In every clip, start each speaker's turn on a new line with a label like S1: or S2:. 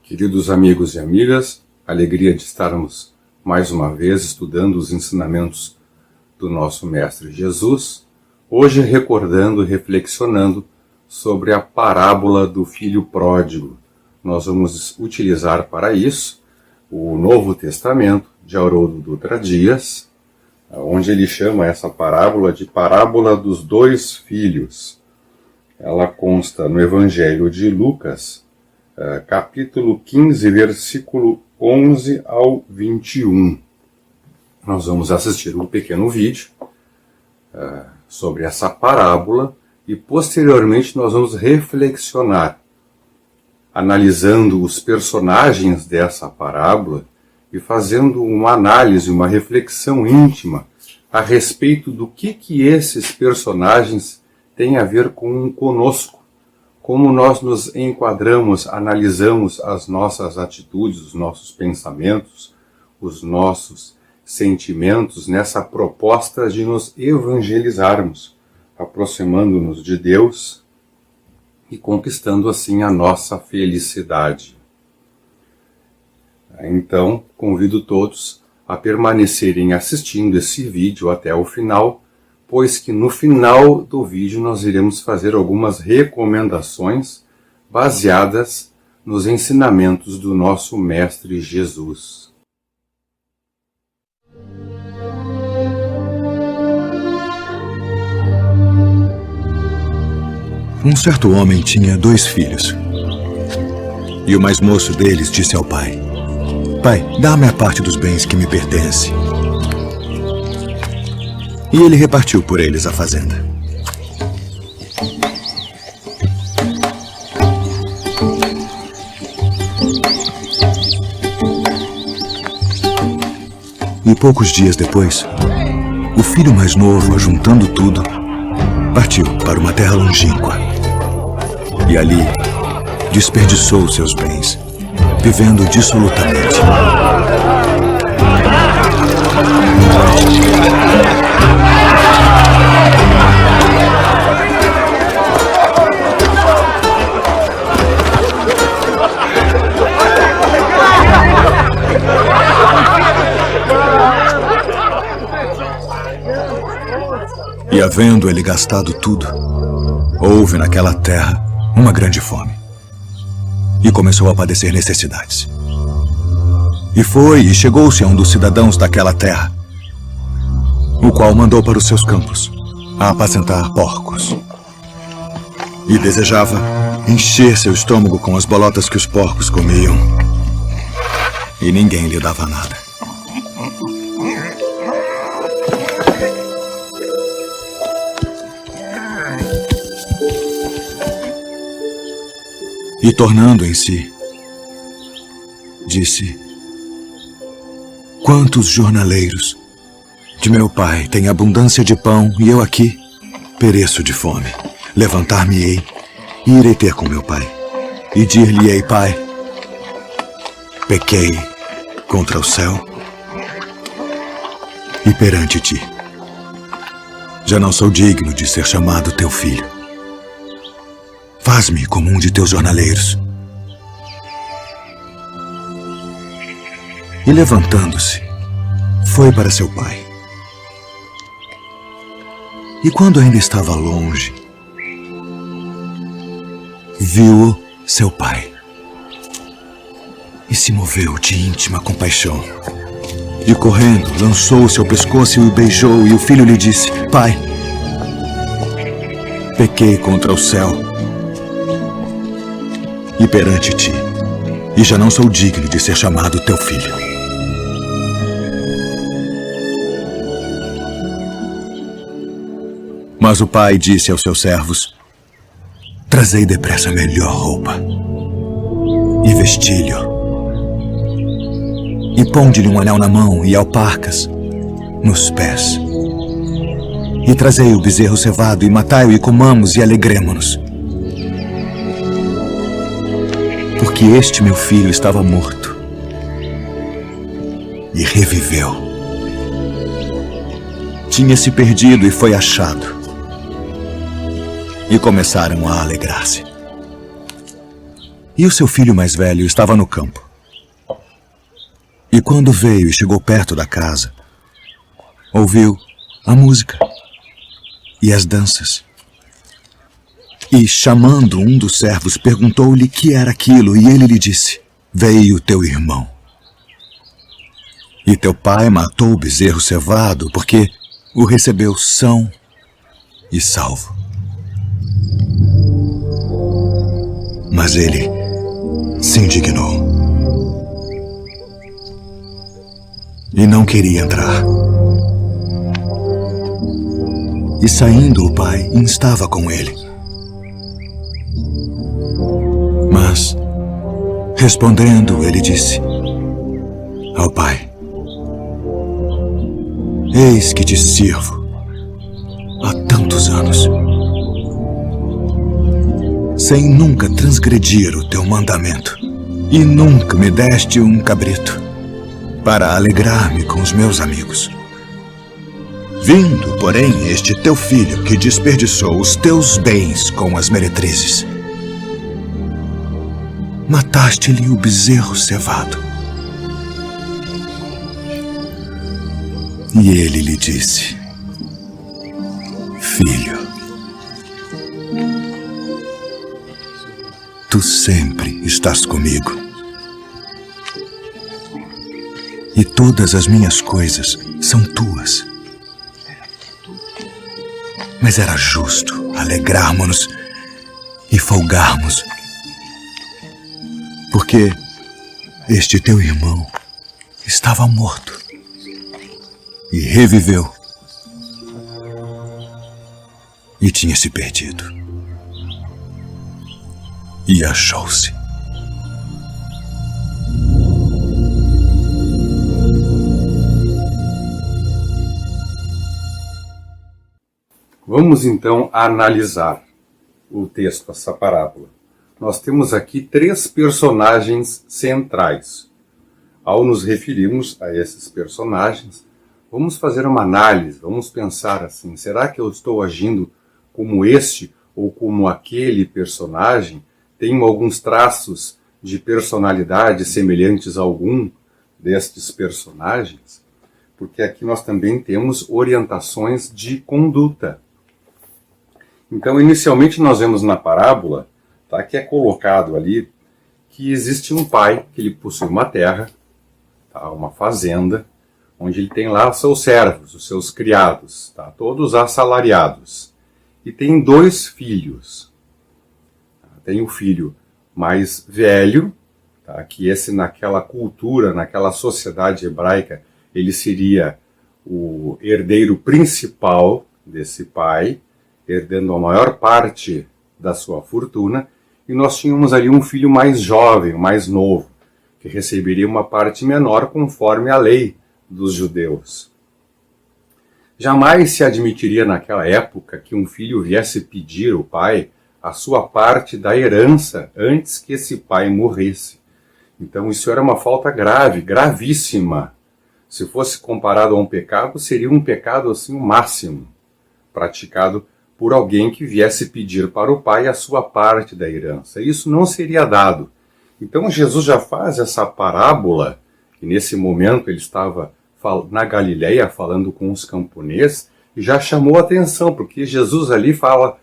S1: Queridos amigos e amigas, alegria de estarmos mais uma vez estudando os ensinamentos do nosso Mestre Jesus, hoje recordando e reflexionando sobre a parábola do Filho Pródigo. Nós vamos utilizar para isso o Novo Testamento de Haroldo Dutra Dias, onde ele chama essa parábola de parábola dos dois filhos. Ela consta no Evangelho de Lucas, capítulo 15, versículo 11 ao 21. Nós vamos assistir um pequeno vídeo sobre essa parábola e posteriormente nós vamos reflexionar, analisando os personagens dessa parábola e fazendo uma análise, uma reflexão íntima a respeito do que esses personagens têm a ver conosco. Como nós nos enquadramos, analisamos as nossas atitudes, os nossos pensamentos, os nossos sentimentos nessa proposta de nos evangelizarmos, aproximando-nos de Deus e conquistando assim a nossa felicidade. Então, convido todos a permanecerem assistindo esse vídeo até o final, pois que no final do vídeo nós iremos fazer algumas recomendações baseadas nos ensinamentos do nosso Mestre Jesus.
S2: Um certo homem tinha 2 filhos. E o mais moço deles disse ao pai: "Pai, dá-me a parte dos bens que me pertence." E ele repartiu por eles a fazenda. E poucos dias depois, o filho mais novo, ajuntando tudo, partiu para uma terra longínqua. E ali desperdiçou seus bens, vivendo dissolutamente. E havendo ele gastado tudo, houve naquela terra uma grande fome. E começou a padecer necessidades. E foi e chegou-se a um dos cidadãos daquela terra, o qual mandou para os seus campos a apacentar porcos. E desejava encher seu estômago com as bolotas que os porcos comiam. E ninguém lhe dava nada. E tornando em si, disse: "Quantos jornaleiros de meu pai têm abundância de pão e eu aqui pereço de fome. Levantar-me-ei e irei ter com meu pai e dir-lhe-ei: Pai, pequei contra o céu e perante ti. Já não sou digno de ser chamado teu filho. Faz-me como um de teus jornaleiros." E levantando-se, foi para seu pai. E quando ainda estava longe, viu-o seu pai. E se moveu de íntima compaixão. E correndo, lançou-se ao pescoço e o beijou, e o filho lhe disse: "Pai, pequei contra o céu e perante ti, e já não sou digno de ser chamado teu filho." Mas o pai disse aos seus servos: "Trazei depressa a melhor roupa, e vestilho, e ponde-lhe um anel na mão e alparcas nos pés. E trazei o bezerro cevado, e matai-o, e comamos, e alegremo-nos. Porque este meu filho estava morto e reviveu. Tinha se perdido e foi achado." E começaram a alegrar-se. E o seu filho mais velho estava no campo. E quando veio e chegou perto da casa, ouviu a música e as danças. E, chamando um dos servos, perguntou-lhe que era aquilo, e ele lhe disse: veio teu irmão. E teu pai matou o bezerro cevado, porque o recebeu são e salvo. Mas ele se indignou e não queria entrar. E saindo o pai instava com ele. Mas, respondendo, ele disse ao pai: eis que te sirvo há tantos anos, sem nunca transgredir o teu mandamento, e nunca me deste um cabrito para alegrar-me com os meus amigos. Vindo, porém, este teu filho que desperdiçou os teus bens com as meretrizes, mataste-lhe o bezerro cevado. E ele lhe disse: filho, tu sempre estás comigo, e todas as minhas coisas são tuas. Mas era justo alegrarmos-nos e folgarmos, porque este teu irmão estava morto e reviveu, e tinha se perdido e achou-se.
S1: Vamos então analisar o texto, essa parábola. Nós temos aqui 3 personagens centrais. Ao nos referirmos a esses personagens, vamos fazer uma análise, vamos pensar assim: será que eu estou agindo como este ou como aquele personagem? Tenho alguns traços de personalidade semelhantes a algum destes personagens? Porque aqui nós também temos orientações de conduta. Então, inicialmente nós vemos na parábola, tá, que é colocado ali que existe um pai, que ele possui uma terra, tá, uma fazenda, onde ele tem lá seus servos, os seus criados, tá, todos assalariados. E tem 2 filhos. Tem o filho mais velho, tá, que esse naquela cultura, naquela sociedade hebraica, ele seria o herdeiro principal desse pai, herdando a maior parte da sua fortuna, e nós tínhamos ali um filho mais jovem, mais novo, que receberia uma parte menor conforme a lei dos judeus. Jamais se admitiria naquela época que um filho viesse pedir ao pai a sua parte da herança antes que esse pai morresse. Então isso era uma falta grave, gravíssima. Se fosse comparado a um pecado, seria um pecado assim o máximo, praticado por alguém que viesse pedir para o pai a sua parte da herança. Isso não seria dado. Então Jesus já faz essa parábola, e nesse momento ele estava na Galileia falando com os camponeses, e já chamou a atenção, porque Jesus ali fala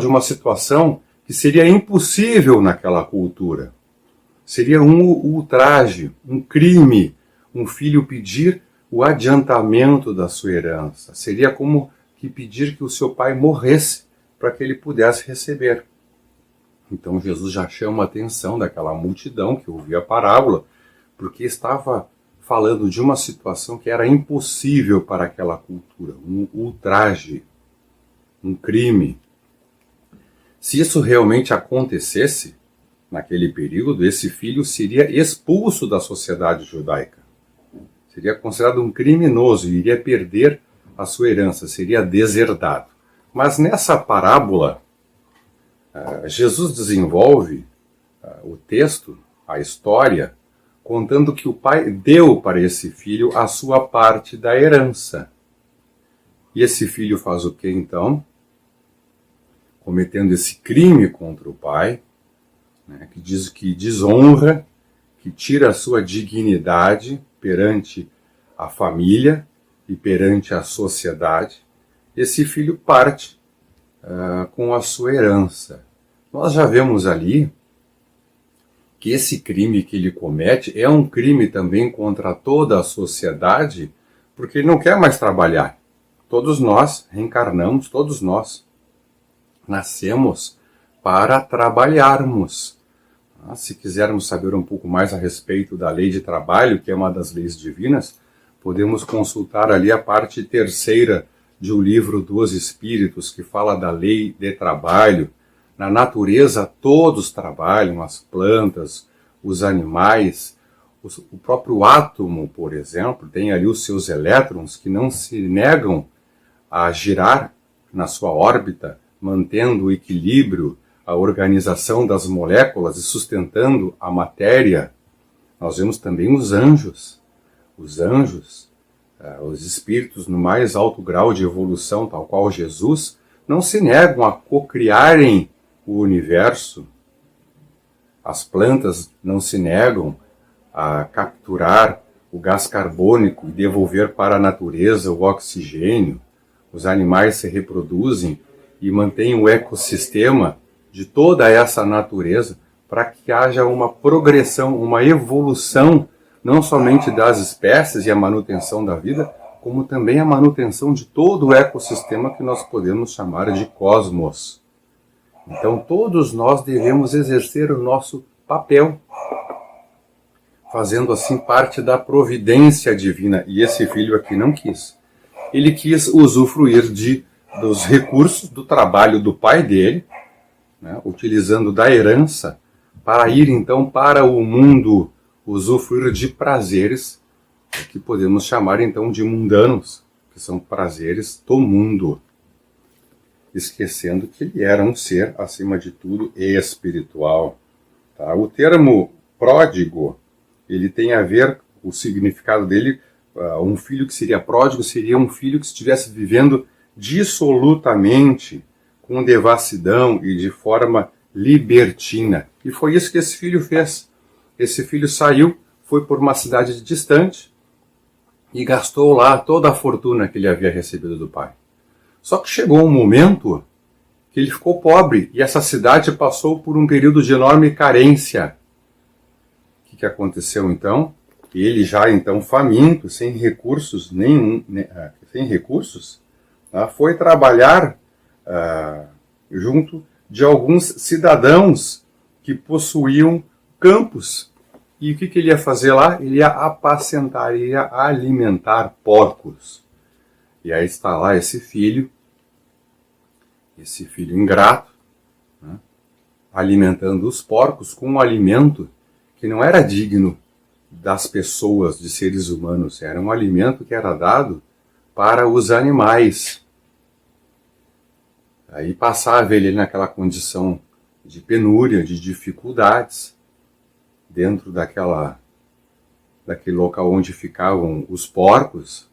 S1: de uma situação que seria impossível naquela cultura. Seria um ultraje, um crime, um filho pedir o adiantamento da sua herança. Seria como que pedir que o seu pai morresse para que ele pudesse receber. Então Jesus já chama a atenção daquela multidão que ouvia a parábola, porque estava falando de uma situação que era impossível para aquela cultura, um ultraje, um crime. Se isso realmente acontecesse naquele período, esse filho seria expulso da sociedade judaica. Seria considerado um criminoso e iria perder a sua herança, seria deserdado. Mas nessa parábola, Jesus desenvolve o texto, a história, contando que o pai deu para esse filho a sua parte da herança. E esse filho faz o que então? Cometendo esse crime contra o pai, né, que diz que desonra, que tira a sua dignidade perante a família e perante a sociedade, esse filho parte com a sua herança. Nós já vemos ali que esse crime que ele comete é um crime também contra toda a sociedade, porque ele não quer mais trabalhar. Todos nós reencarnamos, todos nós nascemos para trabalharmos. Se quisermos saber um pouco mais a respeito da lei de trabalho, que é uma das leis divinas, podemos consultar ali a parte terceira de O Livro dos Espíritos, que fala da lei de trabalho. Na natureza todos trabalham, as plantas, os animais, o próprio átomo, por exemplo, tem ali os seus elétrons que não se negam a girar na sua órbita, mantendo o equilíbrio, a organização das moléculas e sustentando a matéria. Nós vemos também os anjos. Os anjos, os espíritos no mais alto grau de evolução, tal qual Jesus, não se negam a cocriarem o universo. As plantas não se negam a capturar o gás carbônico e devolver para a natureza o oxigênio. Os animais se reproduzem e mantêm o ecossistema de toda essa natureza para que haja uma progressão, uma evolução, não somente das espécies e a manutenção da vida, como também a manutenção de todo o ecossistema que nós podemos chamar de cosmos. Então todos nós devemos exercer o nosso papel, fazendo assim parte da providência divina. E esse filho aqui não quis. Ele quis usufruir dos recursos do trabalho do pai dele, né, utilizando da herança, para ir então para o mundo, usufruir de prazeres, que podemos chamar então de mundanos, que são prazeres do mundo, esquecendo que ele era um ser, acima de tudo, espiritual. Tá? O termo pródigo, ele tem a ver, o significado dele, um filho que seria pródigo seria um filho que estivesse vivendo dissolutamente, com devassidão e de forma libertina. E foi isso que esse filho fez. Esse filho saiu, foi por uma cidade distante e gastou lá toda a fortuna que ele havia recebido do pai. Só que chegou um momento que ele ficou pobre e essa cidade passou por um período de enorme carência. O que aconteceu então? Ele já então faminto, sem recursos foi trabalhar junto de alguns cidadãos que possuíam campos. E o que ele ia fazer lá? Ele ia apacentar, ele ia alimentar porcos. E aí está lá esse filho ingrato, né, alimentando os porcos com um alimento que não era digno das pessoas, de seres humanos. Era um alimento que era dado para os animais. Aí passava ele naquela condição de penúria, de dificuldades, dentro daquele local onde ficavam os porcos,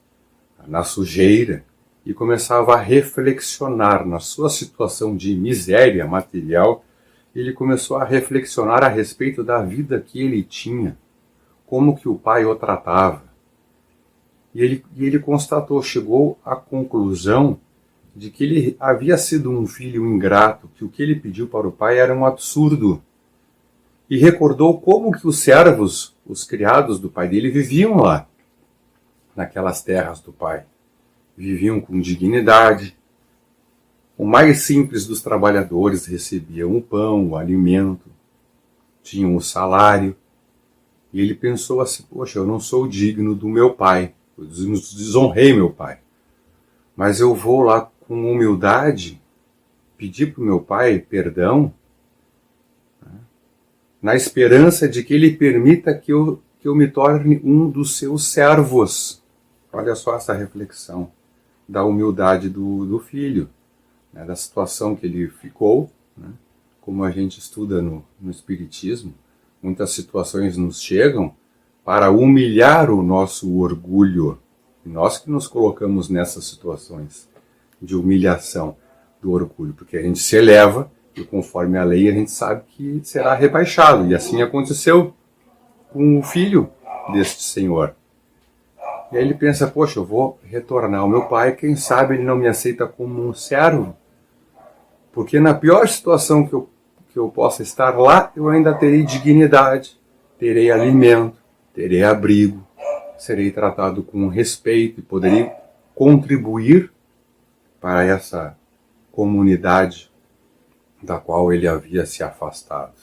S1: na sujeira, e começava a reflexionar na sua situação de miséria material. Ele começou a reflexionar a respeito da vida que ele tinha, como que o pai o tratava. E ele constatou, chegou à conclusão de que ele havia sido um filho ingrato, que o que ele pediu para o pai era um absurdo. E recordou como que os servos, os criados do pai dele, viviam lá, naquelas terras do pai. Viviam com dignidade. O mais simples dos trabalhadores recebiam o pão, o alimento, tinham o salário. E ele pensou assim, poxa, eu não sou digno do meu pai, eu desonrei meu pai. Mas eu vou lá com humildade pedir para o meu pai perdão, né, na esperança de que ele permita que eu me torne um dos seus servos. Olha só essa reflexão da humildade do filho, né, da situação que ele ficou, né, como a gente estuda no Espiritismo. Muitas situações nos chegam para humilhar o nosso orgulho. E nós que nos colocamos nessas situações de humilhação do orgulho, porque a gente se eleva E conforme a lei, a gente sabe que será rebaixado. E assim aconteceu com o filho deste senhor. E aí ele pensa, poxa, eu vou retornar ao meu pai, quem sabe ele não me aceita como um servo? Porque na pior situação que eu possa estar lá, eu ainda terei dignidade, terei alimento, terei abrigo, serei tratado com respeito e poderei contribuir para essa comunidade da qual ele havia se afastado.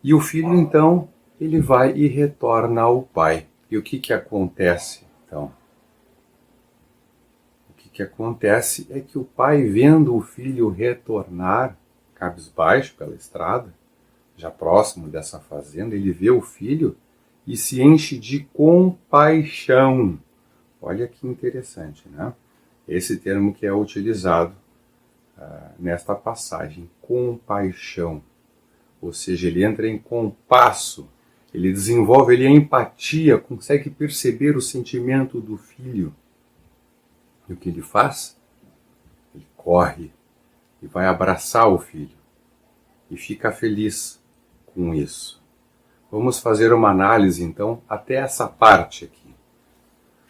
S1: E o filho, então, ele vai e retorna ao pai. E o que acontece, então? O que acontece é que o pai, vendo o filho retornar, cabisbaixo pela estrada, já próximo dessa fazenda, ele vê o filho e se enche de compaixão. Olha que interessante, né? Esse termo que é utilizado nesta passagem, compaixão. Ou seja, ele entra em compasso, ele desenvolve a empatia, consegue perceber o sentimento do filho. E o que ele faz? Ele corre e vai abraçar o filho e fica feliz com isso. Vamos fazer uma análise, então, até essa parte aqui.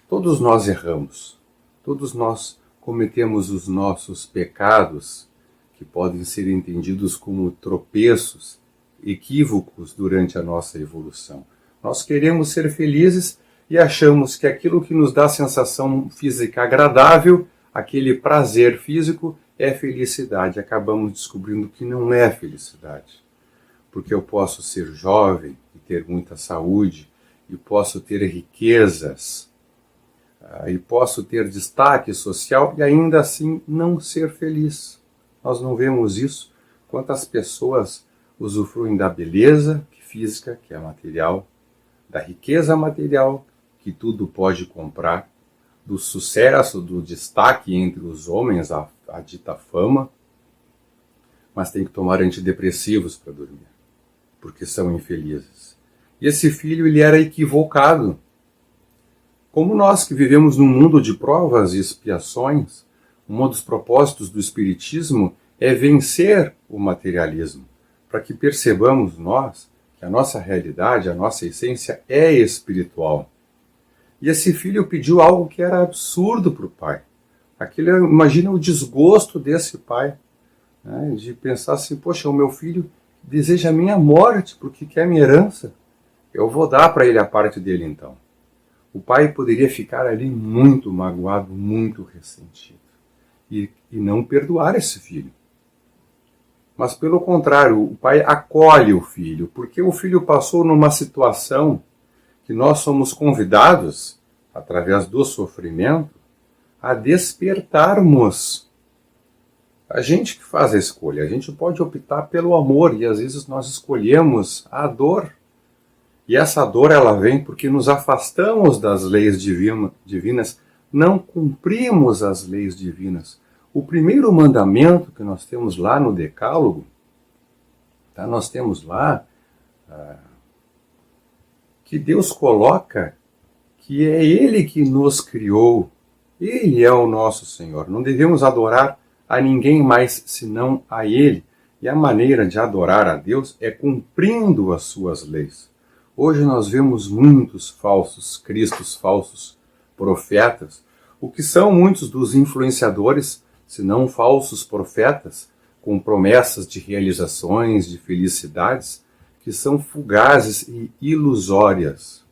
S1: Todos nós erramos, todos nós cometemos os nossos pecados, que podem ser entendidos como tropeços, equívocos durante a nossa evolução. Nós queremos ser felizes e achamos que aquilo que nos dá sensação física agradável, aquele prazer físico, é felicidade. Acabamos descobrindo que não é felicidade. Porque eu posso ser jovem e ter muita saúde, e posso ter riquezas, e posso ter destaque social e ainda assim não ser feliz. Nós não vemos isso. Quantas pessoas usufruem da beleza física, que é material, da riqueza material, que tudo pode comprar, do sucesso, do destaque entre os homens, a dita fama, mas tem que tomar antidepressivos para dormir, porque são infelizes. E esse filho, ele era equivocado. Como nós que vivemos num mundo de provas e expiações, um dos propósitos do Espiritismo é vencer o materialismo, para que percebamos nós que a nossa realidade, a nossa essência é espiritual. E esse filho pediu algo que era absurdo para o pai. Imagina o desgosto desse pai, né, de pensar assim, poxa, o meu filho deseja a minha morte porque quer minha herança. Eu vou dar para ele a parte dele então. O pai poderia ficar ali muito magoado, muito ressentido. E não perdoar esse filho. Mas pelo contrário, o pai acolhe o filho, porque o filho passou numa situação que nós somos convidados, através do sofrimento, a despertarmos. A gente que faz a escolha, a gente pode optar pelo amor, e às vezes nós escolhemos a dor. E essa dor, ela vem porque nos afastamos das leis divinas, não cumprimos as leis divinas. O primeiro mandamento que nós temos lá no Decálogo, tá? Nós temos lá que Deus coloca que é Ele que nos criou, Ele é o nosso Senhor. Não devemos adorar a ninguém mais senão a Ele. E a maneira de adorar a Deus é cumprindo as suas leis. Hoje nós vemos muitos falsos cristos, falsos profetas, o que são muitos dos influenciadores, se não falsos profetas, com promessas de realizações, de felicidades, que são fugazes e ilusórias.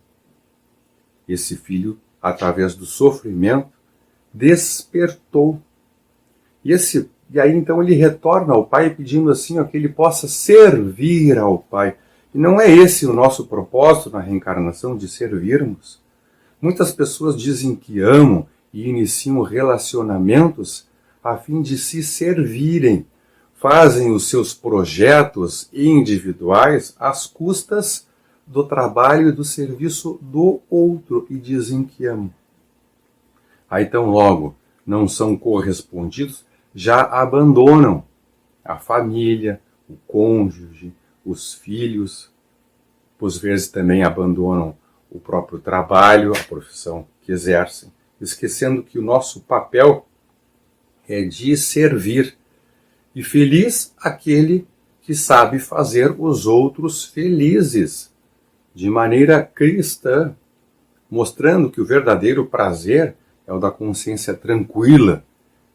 S1: Esse filho, através do sofrimento, despertou. E aí então ele retorna ao pai pedindo assim, que ele possa servir ao pai. E não é esse o nosso propósito na reencarnação, de servirmos? Muitas pessoas dizem que amam e iniciam relacionamentos a fim de se servirem. Fazem os seus projetos individuais às custas do trabalho e do serviço do outro e dizem que amam. Aí então logo não são correspondidos, já abandonam a família, o cônjuge, os filhos, por vezes também abandonam o próprio trabalho, a profissão que exercem, esquecendo que o nosso papel é de servir. E feliz aquele que sabe fazer os outros felizes, de maneira cristã, mostrando que o verdadeiro prazer é o da consciência tranquila.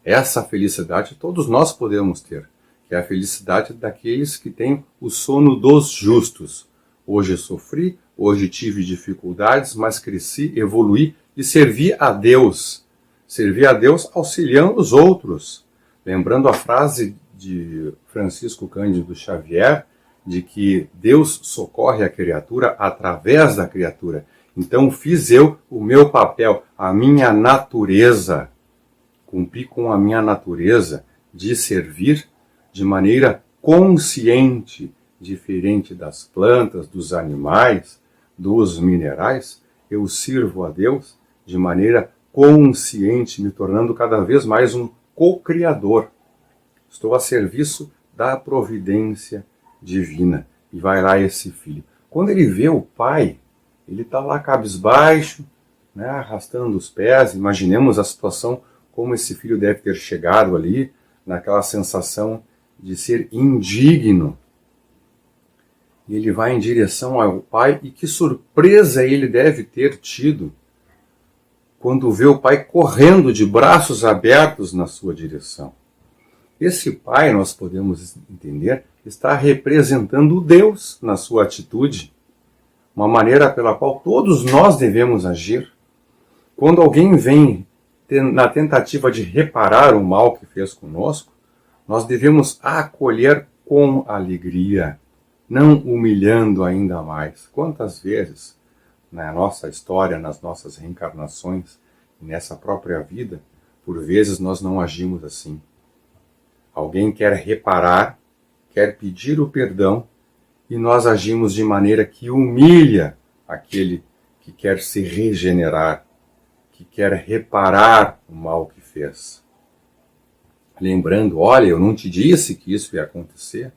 S1: Essa felicidade todos nós podemos ter, que é a felicidade daqueles que têm o sono dos justos. Hoje sofri, hoje tive dificuldades, mas cresci, evoluí e servi a Deus. Servi a Deus auxiliando os outros. Lembrando a frase de Francisco Cândido Xavier, de que Deus socorre a criatura através da criatura. Então fiz eu o meu papel, a minha natureza. Cumpri com a minha natureza de servir de maneira consciente, diferente das plantas, dos animais, dos minerais. Eu sirvo a Deus de maneira consciente, me tornando cada vez mais um co-criador. Estou a serviço da providência divina. E vai lá esse filho. Quando ele vê o pai, ele está lá cabisbaixo, né, arrastando os pés. Imaginemos a situação, como esse filho deve ter chegado ali, naquela sensação de ser indigno. E ele vai em direção ao pai, e que surpresa ele deve ter tido quando vê o pai correndo de braços abertos na sua direção. Esse pai, nós podemos entender, está representando Deus na sua atitude, uma maneira pela qual todos nós devemos agir. Quando alguém vem na tentativa de reparar o mal que fez conosco, nós devemos acolher com alegria, não humilhando ainda mais. Quantas vezes, na nossa história, nas nossas reencarnações, nessa própria vida, por vezes nós não agimos assim. Alguém quer reparar, quer pedir o perdão, e nós agimos de maneira que humilha aquele que quer se regenerar, que quer reparar o mal que fez. Lembrando, olha, eu não te disse que isso ia acontecer.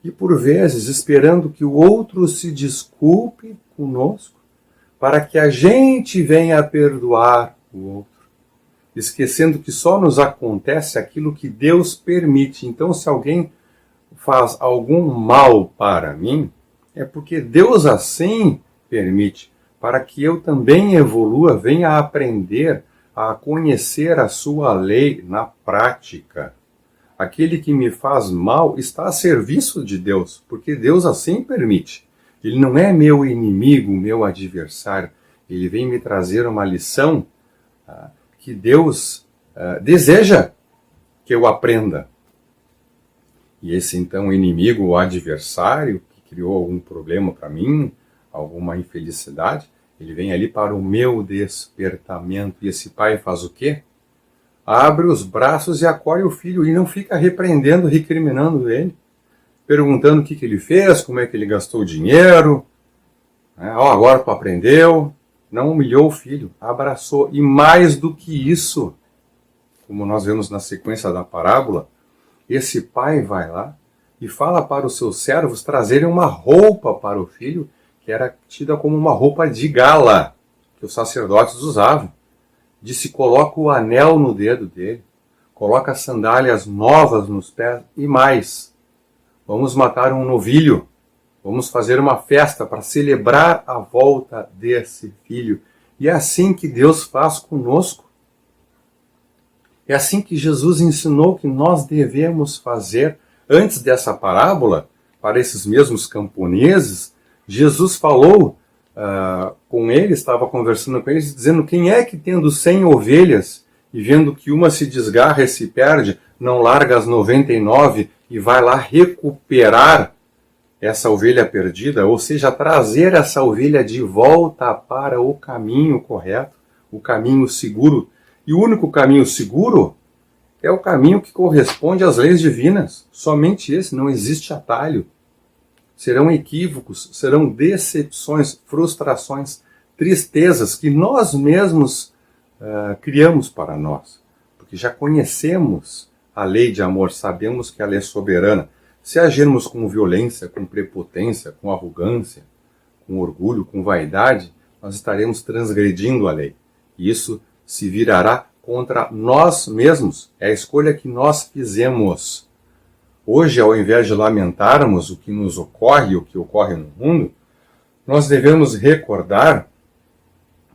S1: E por vezes esperando que o outro se desculpe conosco, para que a gente venha a perdoar o outro. Esquecendo que só nos acontece aquilo que Deus permite. Então, se alguém faz algum mal para mim, é porque Deus assim permite, para que eu também evolua, venha a aprender a conhecer a sua lei na prática. Aquele que me faz mal está a serviço de Deus, porque Deus assim permite. Ele não é meu inimigo, meu adversário. Ele vem me trazer uma lição que Deus deseja que eu aprenda. E esse então inimigo ou adversário que criou algum problema para mim, alguma infelicidade, ele vem ali para o meu despertamento. E esse pai faz o quê? Abre os braços e acolhe o filho e não fica repreendendo, recriminando ele, perguntando o que ele fez, como é que ele gastou o dinheiro, agora tu aprendeu. Não humilhou o filho, abraçou. E mais do que isso, como nós vemos na sequência da parábola, esse pai vai lá e fala para os seus servos trazerem uma roupa para o filho, que era tida como uma roupa de gala, que os sacerdotes usavam. Disse, coloca o anel no dedo dele, coloca sandálias novas nos pés e mais. Vamos matar um novilho. Vamos fazer uma festa para celebrar a volta desse filho. E é assim que Deus faz conosco. É assim que Jesus ensinou que nós devemos fazer. Antes dessa parábola, para esses mesmos camponeses, Jesus falou com eles, estava conversando com eles, dizendo, quem é que tendo 100 ovelhas e vendo que uma se desgarra e se perde, não larga as 99 e vai lá recuperar essa ovelha perdida, ou seja, trazer essa ovelha de volta para o caminho correto, o caminho seguro. E o único caminho seguro é o caminho que corresponde às leis divinas. Somente esse, não existe atalho. Serão equívocos, serão decepções, frustrações, tristezas que nós mesmos criamos para nós. Porque já conhecemos a lei de amor, sabemos que ela é soberana. Se agirmos com violência, com prepotência, com arrogância, com orgulho, com vaidade, nós estaremos transgredindo a lei. E isso se virará contra nós mesmos. É a escolha que nós fizemos. Hoje, ao invés de lamentarmos o que nos ocorre, o que ocorre no mundo, nós devemos recordar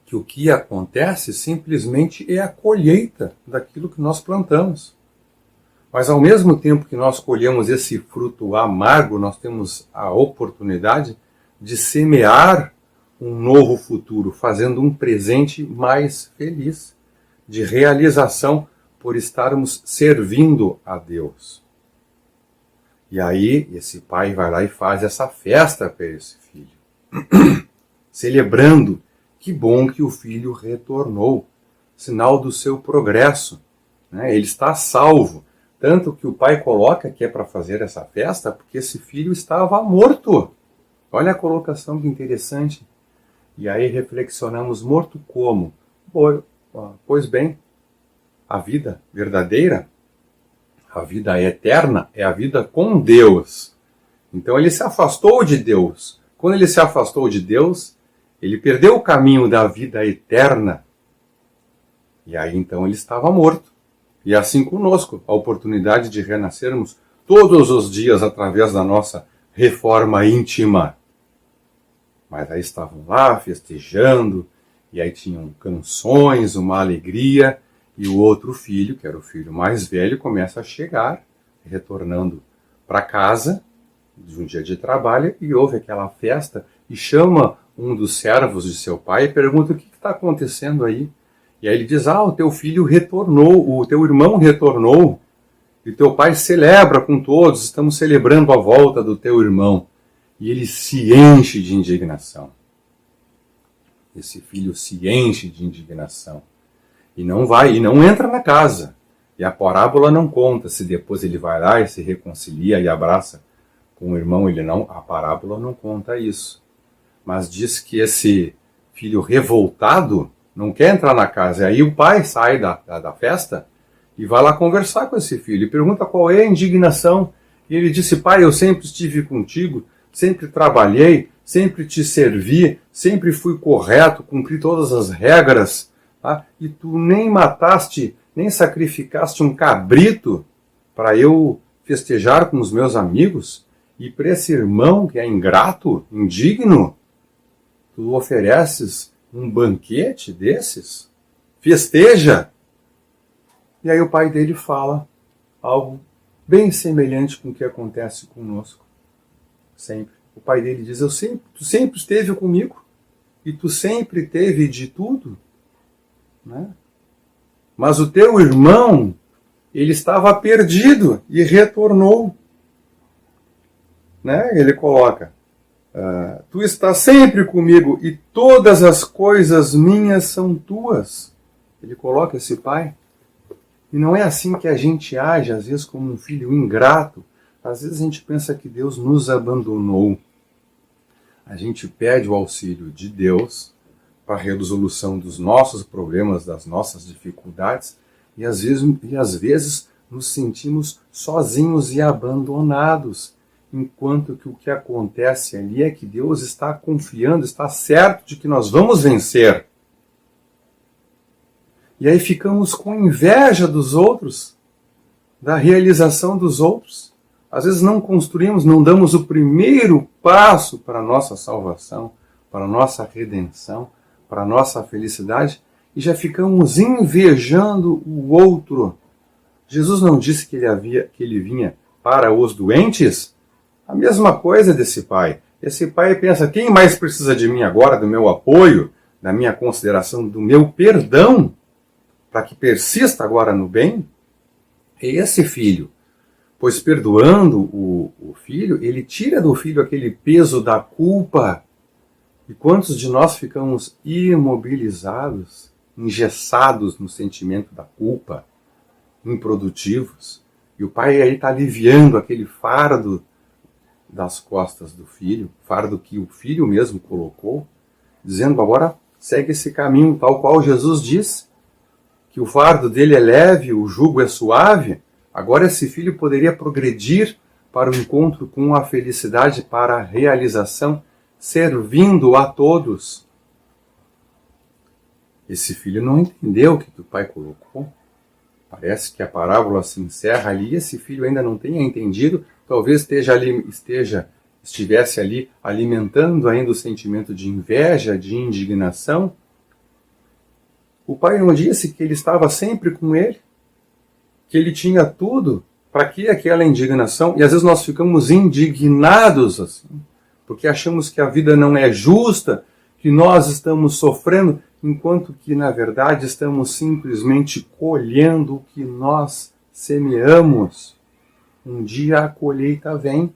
S1: que o que acontece simplesmente é a colheita daquilo que nós plantamos. Mas ao mesmo tempo que nós colhemos esse fruto amargo, nós temos a oportunidade de semear um novo futuro, fazendo um presente mais feliz, de realização por estarmos servindo a Deus. E aí esse pai vai lá e faz essa festa para esse filho, celebrando. Que bom que o filho retornou, sinal do seu progresso, né? Ele está salvo. Tanto que o pai coloca que é para fazer essa festa porque esse filho estava morto. Olha a colocação que interessante. E aí reflexionamos, morto como? Pois bem, a vida verdadeira, a vida eterna, é a vida com Deus. Então ele se afastou de Deus. Quando ele se afastou de Deus, ele perdeu o caminho da vida eterna. E aí então ele estava morto. E assim conosco, a oportunidade de renascermos todos os dias através da nossa reforma íntima. Mas aí estavam lá festejando, e aí tinham canções, uma alegria, e o outro filho, que era o filho mais velho, começa a chegar, retornando para casa de um dia de trabalho, e houve aquela festa, e chama um dos servos de seu pai e pergunta o que está acontecendo aí. E aí ele diz, o teu filho retornou, o teu irmão retornou, e teu pai celebra com todos, estamos celebrando a volta do teu irmão. E ele se enche de indignação. Esse filho se enche de indignação. E não entra na casa. E a parábola não conta se depois ele vai lá e se reconcilia e abraça com o irmão, a parábola não conta isso. Mas diz que esse filho revoltado não quer entrar na casa. E aí o pai sai da festa e vai lá conversar com esse filho. E pergunta qual é a indignação. E ele disse, pai, eu sempre estive contigo, sempre trabalhei, sempre te servi, sempre fui correto, cumpri todas as regras. Tá? E tu nem mataste, nem sacrificaste um cabrito para eu festejar com os meus amigos? E para esse irmão que é ingrato, indigno, tu ofereces um banquete desses? Festeja! E aí o pai dele fala algo bem semelhante com o que acontece conosco. Sempre. O pai dele diz, tu sempre esteve comigo, e tu sempre teve de tudo, né? Mas o teu irmão, ele estava perdido e retornou. Né? Ele coloca, tu estás sempre comigo e todas as coisas minhas são tuas. Ele coloca esse pai. E não é assim que a gente age, às vezes, como um filho ingrato. Às vezes a gente pensa que Deus nos abandonou. A gente pede o auxílio de Deus para a resolução dos nossos problemas, das nossas dificuldades, e às vezes nos sentimos sozinhos e abandonados, enquanto que o que acontece ali é que Deus está confiando, está certo de que nós vamos vencer. E aí ficamos com inveja dos outros, da realização dos outros. Às vezes não construímos, não damos o primeiro passo para a nossa salvação, para a nossa redenção, para a nossa felicidade, e já ficamos invejando o outro. Jesus não disse que ele vinha para os doentes? A mesma coisa desse pai. Esse pai pensa, quem mais precisa de mim agora, do meu apoio, da minha consideração, do meu perdão, para que persista agora no bem? É esse filho. Pois perdoando o filho, ele tira do filho aquele peso da culpa. E quantos de nós ficamos imobilizados, engessados no sentimento da culpa, improdutivos? E o pai aí está aliviando aquele fardo das costas do filho, fardo que o filho mesmo colocou, dizendo agora segue esse caminho tal qual Jesus diz, que o fardo dele é leve, o jugo é suave. Agora esse filho poderia progredir para o encontro com a felicidade, para a realização, servindo a todos. Esse filho não entendeu o que o pai colocou. Parece que a parábola se encerra ali e esse filho ainda não tenha entendido, talvez estivesse ali alimentando ainda o sentimento de inveja, de indignação. O pai não disse que ele estava sempre com ele, que ele tinha tudo. Para que aquela indignação? E às vezes nós ficamos indignados assim, porque achamos que a vida não é justa, que nós estamos sofrendo, enquanto que na verdade estamos simplesmente colhendo o que nós semeamos. Um dia a colheita vem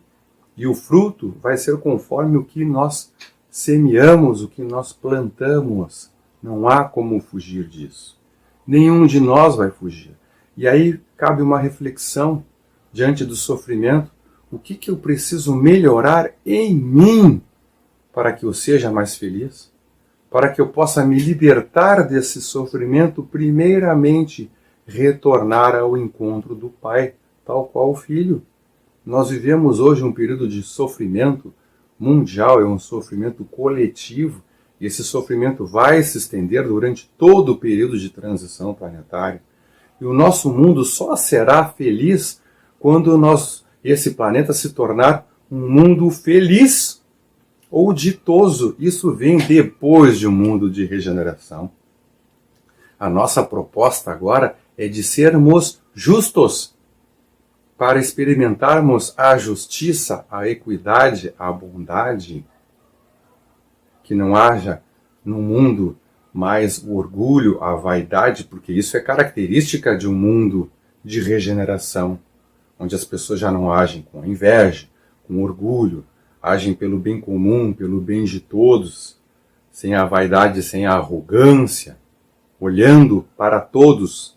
S1: e o fruto vai ser conforme o que nós semeamos, o que nós plantamos. Não há como fugir disso. Nenhum de nós vai fugir. E aí cabe uma reflexão diante do sofrimento. O que eu preciso melhorar em mim para que eu seja mais feliz? Para que eu possa me libertar desse sofrimento, primeiramente retornar ao encontro do Pai, tal qual o Filho. Nós vivemos hoje um período de sofrimento mundial, é um sofrimento coletivo, e esse sofrimento vai se estender durante todo o período de transição planetária. E o nosso mundo só será feliz quando esse planeta se tornar um mundo feliz ou ditoso. Isso vem depois de um mundo de regeneração. A nossa proposta agora é de sermos justos, para experimentarmos a justiça, a equidade, a bondade. Que não haja no mundo mais o orgulho, a vaidade, porque isso é característica de um mundo de regeneração, onde as pessoas já não agem com inveja, com orgulho, agem pelo bem comum, pelo bem de todos, sem a vaidade, sem a arrogância, olhando para todos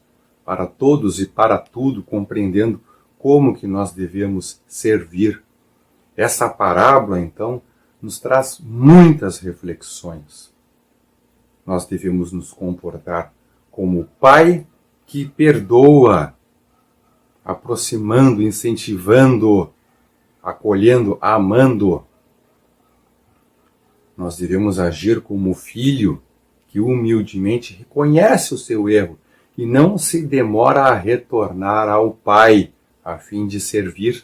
S1: e para tudo, compreendendo como que nós devemos servir. Essa parábola, então, nos traz muitas reflexões. Nós devemos nos comportar como o Pai que perdoa, aproximando, incentivando, acolhendo, amando. Nós devemos agir como o filho que humildemente reconhece o seu erro e não se demora a retornar ao Pai a fim de servir,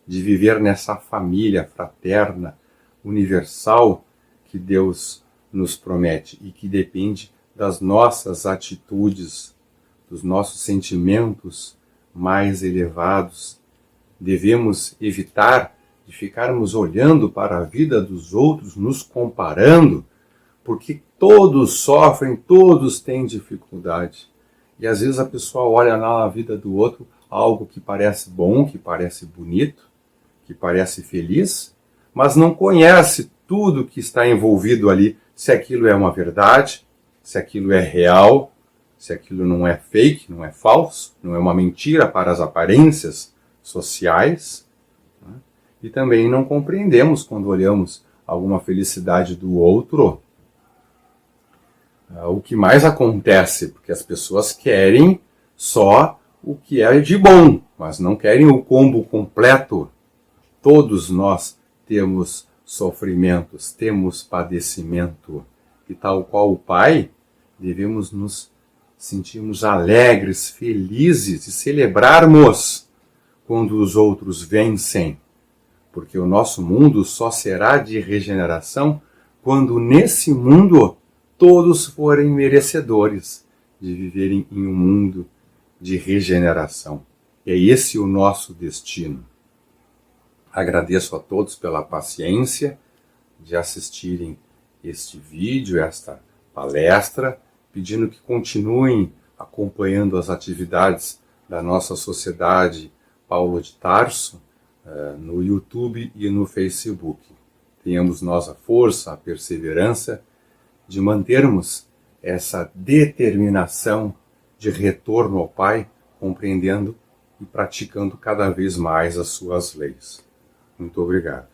S1: de viver nessa família fraterna, universal que Deus nos promete e que depende das nossas atitudes, dos nossos sentimentos mais elevados. Devemos evitar de ficarmos olhando para a vida dos outros, nos comparando, porque todos sofrem, todos têm dificuldade. E às vezes a pessoa olha na vida do outro algo que parece bom, que parece bonito, que parece feliz, mas não conhece tudo que está envolvido ali, se aquilo é uma verdade, se aquilo é real, se aquilo não é fake, não é falso, não é uma mentira para as aparências sociais. Né? E também não compreendemos quando olhamos alguma felicidade do outro o que mais acontece, porque as pessoas querem só o que é de bom, mas não querem o combo completo. Todos nós temos sofrimentos, temos padecimento, e tal qual o Pai, devemos nos sentirmos alegres, felizes e celebrarmos quando os outros vencem, porque o nosso mundo só será de regeneração quando nesse mundo todos forem merecedores de viverem em um mundo de regeneração. É esse o nosso destino. Agradeço a todos pela paciência de assistirem este vídeo, esta palestra, pedindo que continuem acompanhando as atividades da nossa Sociedade Paulo de Tarso no YouTube e no Facebook. Tenhamos nós a força, a perseverança de mantermos essa determinação de retorno ao Pai, compreendendo e praticando cada vez mais as suas leis. Muito obrigado.